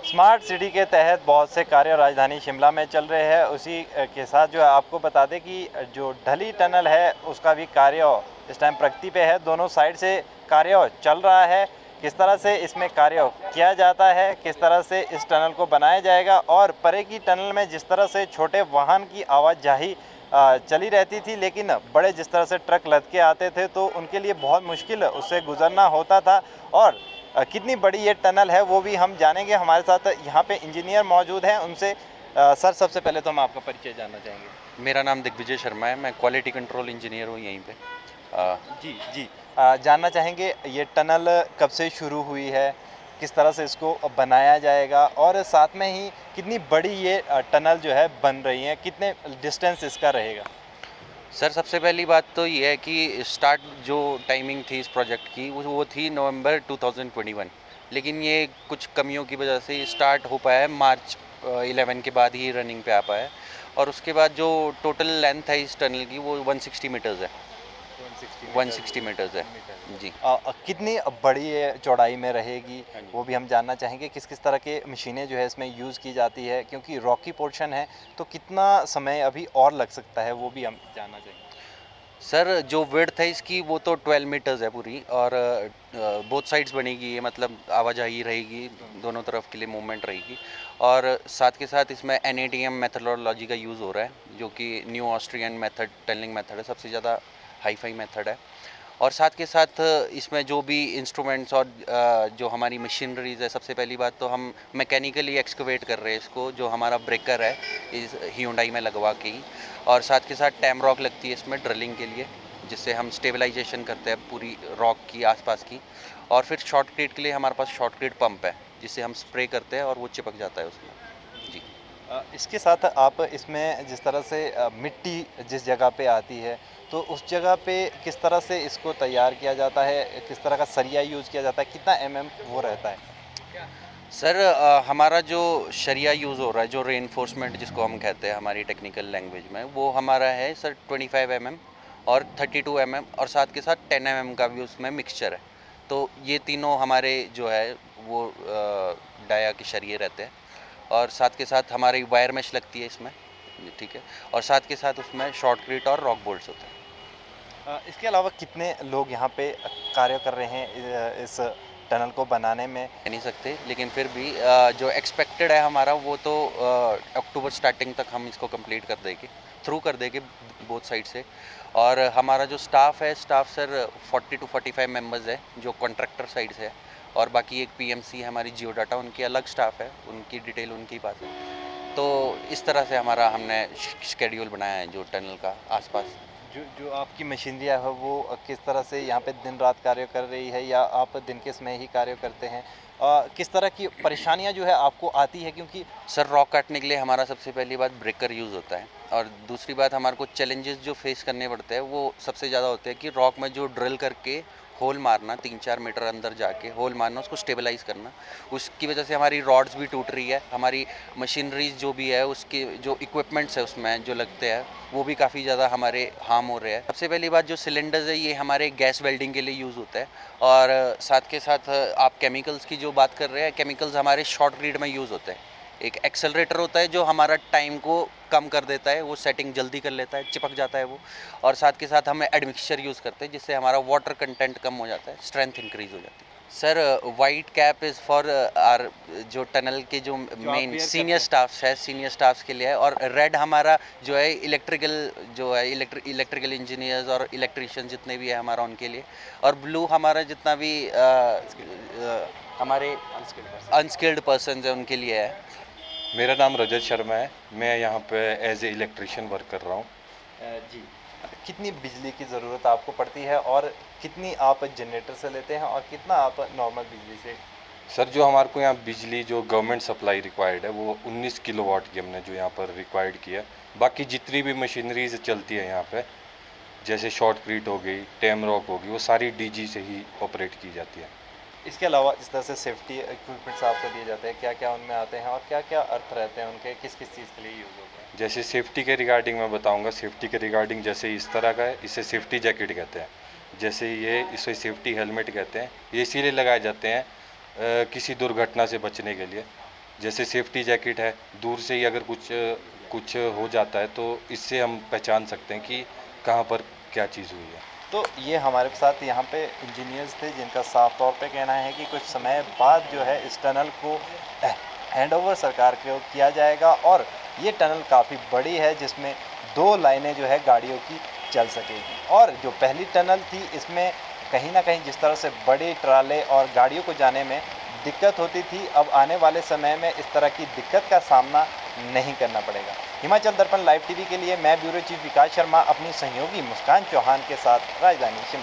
Smart city के तहत बहुत से कार्य राजधानी शिमला में चल रहे हैं। उसी के साथ जो है आपको बता दें कि जो ढली टनल है उसका भी कार्य इस टाइम प्रगति पे है। दोनों साइड से कार्य चल रहा है। किस तरह से इसमें कार्य किया जाता है, किस तरह से इस टनल को बनाया जाएगा और परे की टनल में जिस तरह से छोटे वाहन की आवाजाही चली रहती थी, लेकिन बड़े जिस तरह से ट्रक लद के आते थे तो उनके लिए बहुत मुश्किल उससे गुजरना होता था। और कितनी बड़ी ये टनल है वो भी हम जानेंगे। हमारे साथ यहाँ पे इंजीनियर मौजूद हैं, उनसे सर सबसे पहले तो हम आपका परिचय जानना चाहेंगे। मेरा नाम दिग्विजय शर्मा है। मैं क्वालिटी कंट्रोल इंजीनियर हूँ यहीं पे। जी जी। जानना चाहेंगे ये टनल कब से शुरू हुई है, किस तरह से इसको बनाया जाएगा और साथ में ही कितनी बड़ी ये टनल जो है बन रही है, कितने डिस्टेंस इसका रहेगा। सर, सबसे पहली बात तो ये है कि स्टार्ट जो टाइमिंग थी इस प्रोजेक्ट की वो थी नवंबर 2021, लेकिन ये कुछ कमियों की वजह से स्टार्ट हो पाया है मार्च 11 के बाद ही रनिंग पे आ पाया है। और उसके बाद जो टोटल लेंथ है इस टनल की वो 160 मीटर्स है। 160 मीटर्स है जी। कितनी बड़ी ये चौड़ाई में रहेगी हाँ जी। वो भी हम जानना चाहेंगे। किस किस तरह के मशीनें जो है इसमें यूज़ की जाती है, क्योंकि रॉकी पोर्शन है तो कितना समय अभी और लग सकता है वो भी हम जानना चाहेंगे। सर, जो विड्थ है इसकी वो तो 12 मीटर्स है पूरी, और बोथ साइड्स बनेगी ये, मतलब आवाजाही रहेगी, दोनों तरफ के लिए मूवमेंट रहेगी। और साथ के साथ इसमें NATM मेथडोलॉजी का यूज़ हो रहा है, जो कि new Austrian method tunnelling method है, सबसे ज़्यादा हाई फाई मेथड है। और साथ के साथ इसमें जो भी इंस्ट्रूमेंट्स और जो हमारी मशीनरीज है, सबसे पहली बात तो हम मैकेनिकली एक्सकवेट कर रहे हैं इसको, जो हमारा ब्रेकर है इस Hyundai में लगवा के ही। और साथ के साथ टैम रॉक लगती है इसमें ड्रिलिंग के लिए, जिससे हम स्टेबलाइजेशन करते हैं पूरी रॉक की आसपास की। और फिर शॉर्टक्रीट के लिए हमारे पास शॉर्टक्रीट पंप है, जिससे हम स्प्रे करते हैं और वो चिपक जाता है उसमें जी। इसके साथ आप इसमें जिस तरह से मिट्टी जिस जगह पे आती है तो उस जगह पे किस तरह से इसको तैयार किया जाता है, किस तरह का सरिया यूज़ किया जाता है, कितना वो रहता है। सर, हमारा जो शरिया यूज़ हो रहा है, जो रेनफोर्समेंट जिसको हम कहते हैं हमारी टेक्निकल लैंग्वेज में, वो हमारा है सर 25 mm और 32 mm, और साथ के साथ 10 mm का भी उसमें मिक्सचर है। तो ये तीनों हमारे जो है वो डाया के शरिये रहते हैं। और साथ के साथ हमारी वायर मैश लगती है इसमें, ठीक है। और साथ के साथ उसमें शॉर्टक्रीट और रॉक बोल्ट्स होते हैं। इसके अलावा कितने लोग यहाँ पे कार्य कर रहे हैं इस टनल को बनाने में। कह नहीं सकते, लेकिन फिर भी जो एक्सपेक्टेड है हमारा वो तो अक्टूबर स्टार्टिंग तक हम इसको कंप्लीट कर देंगे बोथ साइड से। और हमारा जो स्टाफ है, सर 40 to 45 मेंबर्स है जो कॉन्ट्रैक्टर साइड से है। और बाकी एक PMC है हमारी जियो डाटा, उनकी अलग स्टाफ है, उनकी डिटेल उनके पास है। तो इस तरह से हमने शेड्यूल बनाया है जो टनल का आसपास। जो जो आपकी मशीनरियाँ है वो किस तरह से यहाँ पे दिन रात कार्य कर रही है या आप दिन के समय ही कार्य करते हैं। किस तरह की परेशानियाँ जो है आपको आती है, क्योंकि सर, रॉक काटने के लिए हमारा सबसे पहली बात ब्रेकर यूज़ होता है। और दूसरी बात, हमारे को चैलेंजेस जो फेस करने पड़ते हैं वो सबसे ज़्यादा होते हैं कि रॉक में जो ड्रिल करके होल मारना, 3-4 मीटर अंदर जाके होल मारना, उसको स्टेबलाइज करना। उसकी वजह से हमारी रॉड्स भी टूट रही है, हमारी मशीनरीज जो भी है उसके जो इक्विपमेंट्स है उसमें जो लगते हैं वो भी काफ़ी ज़्यादा हमारे हार्म हो रहे हैं। सबसे पहली बात, जो सिलेंडर्स है ये हमारे गैस वेल्डिंग के लिए यूज़ होता है। और साथ के साथ आप केमिकल्स की जो बात कर रहे हैं, केमिकल्स हमारे शॉर्ट ग्रिड में यूज़ होते हैं। एक एक्सेलरेटर होता है जो हमारा टाइम को कम कर देता है, वो सेटिंग जल्दी कर लेता है, चिपक जाता है वो। और साथ के साथ हम एडमिक्सचर यूज़ करते हैं, जिससे हमारा वाटर कंटेंट कम हो जाता है, स्ट्रेंथ इंक्रीज हो जाती है। Sir, white cap is for are जो टनल के जो मेन सीनियर स्टाफ्स के लिए है। और रेड हमारा जो है इलेक्ट्रिकल इंजीनियर्स और इलेक्ट्रिशियन जितने भी है हमारा उनके लिए। और ब्लू हमारा जितना भी हमारे अनस्किल्ड पर्सन है उनके लिए है। मेरा नाम रजत शर्मा है। मैं यहाँ पे एज ए इलेक्ट्रिशियन वर्क कर रहा हूँ। जी, कितनी बिजली की ज़रूरत आपको पड़ती है और कितनी आप जनरेटर से लेते हैं और कितना आप नॉर्मल बिजली से। सर, जो हमारे को यहाँ बिजली जो गवर्नमेंट सप्लाई रिक्वायर्ड है वो 19 किलोवाट की हमने जो यहाँ पर रिक्वायर्ड किया। बाकी जितनी भी मशीनरीज चलती है यहाँ पे, जैसे शॉर्टक्रीट हो गई, टैम रॉक होगी, वो सारी DG से ही ऑपरेट की जाती है। इसके अलावा जिस तरह से सेफ्टी इक्विपमेंट्स आपको दिए जाते हैं, क्या क्या उनमें आते हैं और क्या क्या अर्थ रहते हैं उनके, किस किस चीज़ के लिए यूज़ होते हैं। जैसे सेफ्टी के रिगार्डिंग मैं बताऊँगा। सेफ्टी के रिगार्डिंग जैसे इस तरह का है, इसे सेफ्टी जैकेट कहते हैं। जैसे ये, इसे सेफ्टी हेलमेट कहते हैं। ये इसीलिए लगाए जाते हैं किसी दुर्घटना से बचने के लिए। जैसे सेफ्टी जैकेट है, दूर से ही अगर कुछ हो जाता है तो इससे हम पहचान सकते हैं कि कहाँ पर क्या चीज़ हुई है। तो ये हमारे साथ यहाँ पे इंजीनियर्स थे जिनका साफ तौर पे कहना है कि कुछ समय बाद जो है इस टनल को हैंडओवर सरकार को किया जाएगा और ये टनल काफ़ी बड़ी है जिसमें 2 लाइनें जो है गाड़ियों की चल सकेगी। और जो पहली टनल थी इसमें कहीं ना कहीं जिस तरह से बड़े ट्राले और गाड़ियों को जाने में दिक्कत होती थी, अब आने वाले समय में इस तरह की दिक्कत का सामना नहीं करना पड़ेगा। हिमाचल दर्पण लाइव टीवी के लिए मैं ब्यूरो चीफ विकास शर्मा अपनी सहयोगी मुस्कान चौहान के साथ राजधानी शिमला।